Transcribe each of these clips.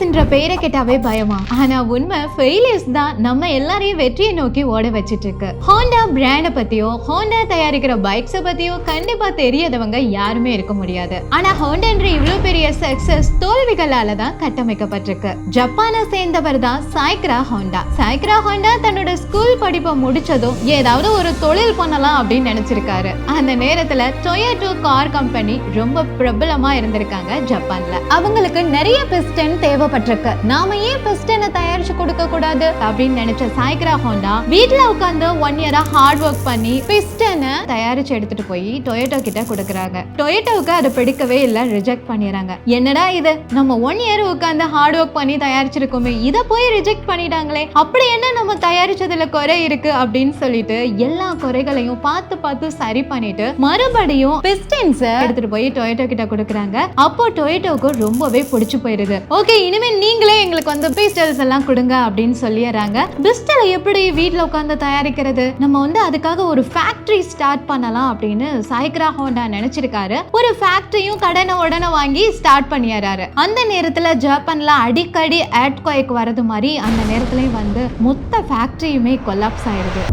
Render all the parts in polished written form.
ஃபெயிலியர்ஸ்ன்ற பேரை கேட்டாவே பயமா? ஆனா உண்மை ஃபெயிலியர்ஸ் தான் நம்ம எல்லாரையும் வெற்றியை நோக்கி ஓட வச்சிட்டு இருக்கு. ஹோண்டா பிராண்ட பத்தியோ ஹோண்டா தயாரிக்கிற பைக்ஸ பத்தியோ கண்டிப்பா தெரியாதவங்க யாருமே இருக்க முடியாது. ஆனா ஹோண்டான்ற இவ்வளவு பெரிய சக்சஸ் தோல்விகளால தான் கட்டமைக்கப்பட்டிருக்கு. ஜப்பானை சேர்ந்தவர் தான் சாய்கிரோ ஹோண்டா. சாய்கிரோ ஹோண்டா தன்னோட ஸ்கூல் படிப்பை முடிச்சதும் ஏதாவது ஒரு தொழில் பண்ணலாம் அப்படின்னு நினைச்சிருக்காரு. அந்த நேரத்துல டொயோட்டோ கார் கம்பெனி ரொம்ப பிரபலமா இருந்திருக்காங்க ஜப்பான்ல. அவங்களுக்கு நிறைய பிஸ்டன் தேவைப்பட்டிருக்கு. நாம ஏன் பிஸ்டனை தயாரிச்சு கொடுக்க கூடாது அப்படின்னு நினைச்ச சாய்கிரோ ஹோண்டா வீட்டுல உட்கார்ந்து 1 இயரா ஹார்ட் ஒர்க் பண்ணி பிஸ்டனை தயாரிச்சு எடுத்துட்டு போய் டொயோட்டோ கிட்ட கொடுக்கறாங்க. டொயோட்டோவுக்கு அது பிடிக்கவே இல்ல, ரிஜெக்ட் பண்ணிடுறாங்க. என்னடா இது, நம்ம 1 இயர் உட்கார்ந்து ஹார்ட் ஒர்க் பண்ணி தயாரிச்சிருக்கோமே, இத போய் ரிஜெக்ட் பண்ணிட்டாங்களே, அப்படி என்ன நம்ம தயாரிச்சதுல குறை இருக்கு அப்படின்னு சொல்லிட்டு எல்லா குறைகளையும் பார்த்து பார்த்து சரி பண்ணிட்டு மறுபடியும் பிஸ்டன்ஸ் எடுத்துட்டு போய் டொயோட்டோ கிட்ட கொடுக்கறாங்க. அப்போ டொயோட்டோவுக்கு ரொம்பவே பிடிச்சு போயிருது. ஓகே, இனிமே நீங்களே எங்களுக்கு வந்து பிஸ்டல்ஸ் எல்லாம் கொடுங்க அப்படின்னு சொல்லிடுறாங்க. பிஸ்டலை எப்படி வீட்டுல உட்கார்ந்து தயாரிக்கிறது, நம்ம வந்து அதுக்காக ஒரு ஃபேக்டரி ஸ்டார்ட் பண்ணலாம் அப்படின்னு சாய்கிரோ ஹோண்டா நினைச்சிருக்காரு. ஒரு ஃபேக்டரியும் கடனை உடனே வாங்கி ஸ்டார்ட் பண்ணிடுறாரு. அந்த நேரத்துல ஜப்பான்ல அடிக்கடி எர்த்குவேக் வரது மாதிரி அந்த நேரத்துலயும் வந்து மொத்த ஃபேக்டரியுமே கொலாப்ஸ் ஆயிடுது.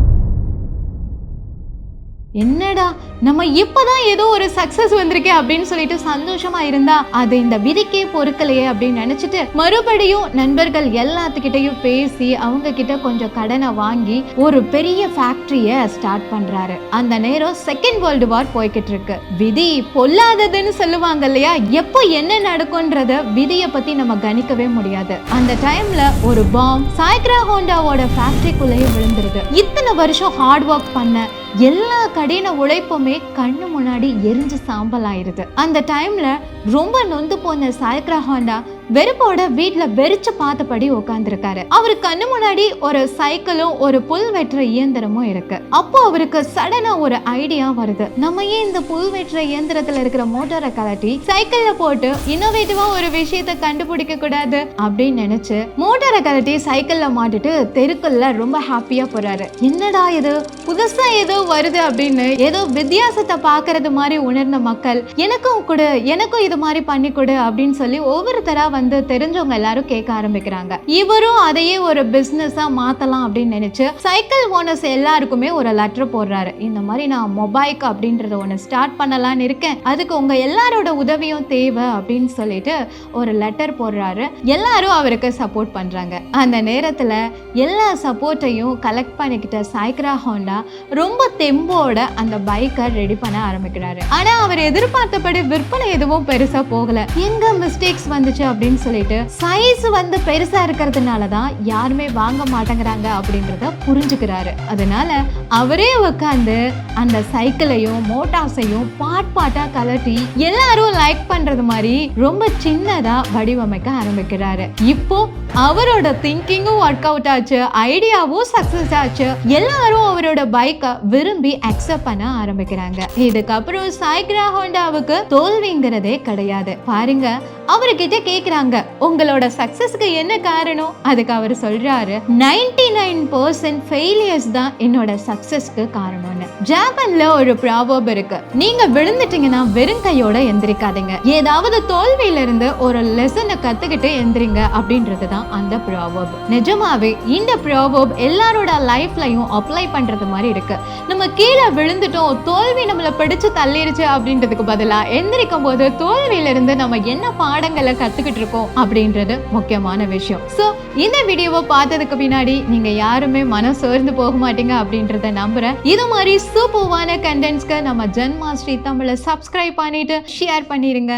என்னடா நம்ம இப்பதான் ஏதோ ஒரு சக்சஸ் வந்திருக்கே அப்படின்னு சொல்லிட்டு சந்தோஷமா இருந்தா அது இந்த விதிக்கே பொறுக்கலையே அப்படின்னு நினைச்சிட்டு மறுபடியும் நண்பர்கள் எல்லாத்துக்கிட்டையும் பேசி அவங்க கிட்ட கொஞ்சம் கடனை வாங்கி ஒரு பெரிய ஃபேக்டரிய ஸ்டார்ட் பண்றாரு. அந்த நேரம் செகண்ட் வேர்ல்டு வார் போய்கிட்டு இருக்கு. விதி பொல்லாததுன்னு சொல்லுவாங்க இல்லையா, எப்போ என்ன நடக்கும்ன்றத விதிய பத்தி நம்ம கணிக்கவே முடியாது. அந்த டைம்ல ஒரு பாம் சாய்கிரோ ஹோண்டாவோட ஃபேக்டரிக்குள்ளேயே விழுந்துருது. இத்தனை வருஷம் ஹார்ட் ஒர்க் பண்ண எல்லா கடின உழைப்புமே கண்ணு முன்னாடி எரிஞ்சு சாம்பல் ஆயிருது. அந்த டைம்ல ரொம்ப நொந்து போன சாய்கிரோ ஹோண்டா வெறுப்போட வீட்டுல வெறிச்சு பார்த்தபடி உட்கார்ந்துருக்காரு. அவரு கண்ணு முன்னாடி ஒரு சைக்கிளும் ஒரு புல் வெட்டுற இயந்திரமும் இருக்கு. அப்போ அவருக்கு சடனா ஒரு ஐடியா வருது. நம்ம ஏன் இந்த புல் வெட்டுற இயந்திரத்துல இருக்கிற மோட்டாரை கலட்டி சைக்கிள்ல போட்டு இன்னோவேட்டிவா ஒரு விஷயத்த கண்டுபிடிக்க கூடாது அப்படின்னு நினைச்சு மோட்டாரை கலட்டி சைக்கிள்ல மாட்டிட்டு தெருக்குள்ள ரொம்ப ஹாப்பியா போறாரு. என்னடா இது புதுசா ஏதோ வருது அப்படின்னு ஏதோ வித்தியாசத்தை பாக்குறது மாதிரி உணர்ந்த மக்கள் எனக்கும் இது மாதிரி பண்ணி கொடு அப்படின்னு சொல்லி ஒவ்வொருத்தரா வந்து தெரிஞ்சவங்க எல்லாரும் கேட்க ஆரம்பிக்கிறாங்க. இவரும் அதையே ஒரு பிசினஸா மாத்தலாம் அப்படின்னு நினைச்சு சைக்கிள் ஓனர்ஸ் எல்லாருக்குமே ஒரு லெட்டர் போடுறாரு. இந்த மாதிரி நான் மொபைக் அப்படின்றத ஒன்று ஸ்டார்ட் பண்ணலான்னு இருக்கேன், அதுக்கு உங்க எல்லாரோட உதவியும் தேவை அப்படின்னு சொல்லிட்டு ஒரு லெட்டர் போடுறாரு. எல்லாரும் அவருக்கு சப்போர்ட் பண்றாங்க. அந்த நேரத்துல எல்லா சப்போர்ட்டையும் கலெக்ட் பண்ணிக்கிட்ட சாய்கிரோ ஹோண்டா ரொம்ப தெம்போட அந்த பைக்கை ரெடி பண்ண ஆரம்பிக்கிறாரு. ஆனா அவர் எதிர்பார்த்தபடி விற்பனை எதுவும் பெருசா போகல. எங்க மிஸ்டேக்ஸ் வந்துச்சு அப்படின்னு சொல்லிட்டு சைஸ் வந்து பெருசா இருக்கிறதுனாலதான் யாருமே வாங்க மாட்டேங்கிறாங்க அப்படின்றத புரிஞ்சுக்கிறாரு. அதனால அவரே உட்கார்ந்து அந்த சைக்கிளையும் மோட்டார்ஸையும் பாட்டா கலட்டி எல்லாரும் லைக் பண்றது மாதிரி ரொம்ப சின்னதா வடிவமைக்க ஆரம்பிக்கிறாரு. இப்போ அவரோட திங்கிங்கும் ஒர்க் அவுட் ஆச்சு, ஐடியாவும் சக்சஸ் ஆச்சு. எல்லாரும் அவரோட பைக்கை விரும்பி அக்செப்ட் பண்ண ஆரம்பிக்கிறாங்க. இதுக்கப்புறம் சாய்கிரோ ஹோண்டாவுக்கு தோல்விங்கிறதே கிடையாது. பாருங்க, அவர்கிட்ட கேக்குறாங்க உங்களோட சக்சஸ்க்கு என்ன காரணம்? அதுக்கு அவர் சொல்றாரு 99% ஃபெயிலியர்ஸ் தான் என்னோட சக்சஸ்க்கு காரணம்னு. ஜப்பான்ல ஒரு ப்ராவர்ப் இருக்கு, நீங்க விழுந்துட்டீங்கன்னா வெறும் கையோட எந்திரிக்காதீங்க, ஏதாவது தோல்வியில இருந்து ஒரு லெசனை கத்துக்கிட்டு எந்திரிங்க அப்படின்றதுதான் அந்த ப்ராவர்ப். நிஜமாவே இந்த ப்ராவர்ப் எல்லாரோட லைஃப்லயும் அப்ளை பண்றது மாதிரி இருக்கு. நம்ம கீழே விழுந்துட்டோம், தோல்வி நம்மள பிடிச்சு தள்ளிருச்சு அப்படின்றதுக்கு பதிலா எந்திரிக்கும் போது தோல்வியில இருந்து நம்ம என்ன பாடங்களை கத்துக்கிட்டு இருக்கோம் அப்படின்றது முக்கியமான விஷயம். சோ இந்த வீடியோவை பார்த்ததுக்கு பின்னாடி நீங்க யாருமே மனம் சோர்ந்து போக மாட்டீங்க அப்படின்றத நம்புறேன். இது மாதிரி சூப்பர்வான கண்டென்ட்ஸ்க்கு நம்ம ஜென்மாஸ்ரீ தமிழை சப்ஸ்கிரைப் பண்ணிட்டு ஷேர் பண்ணிருங்க.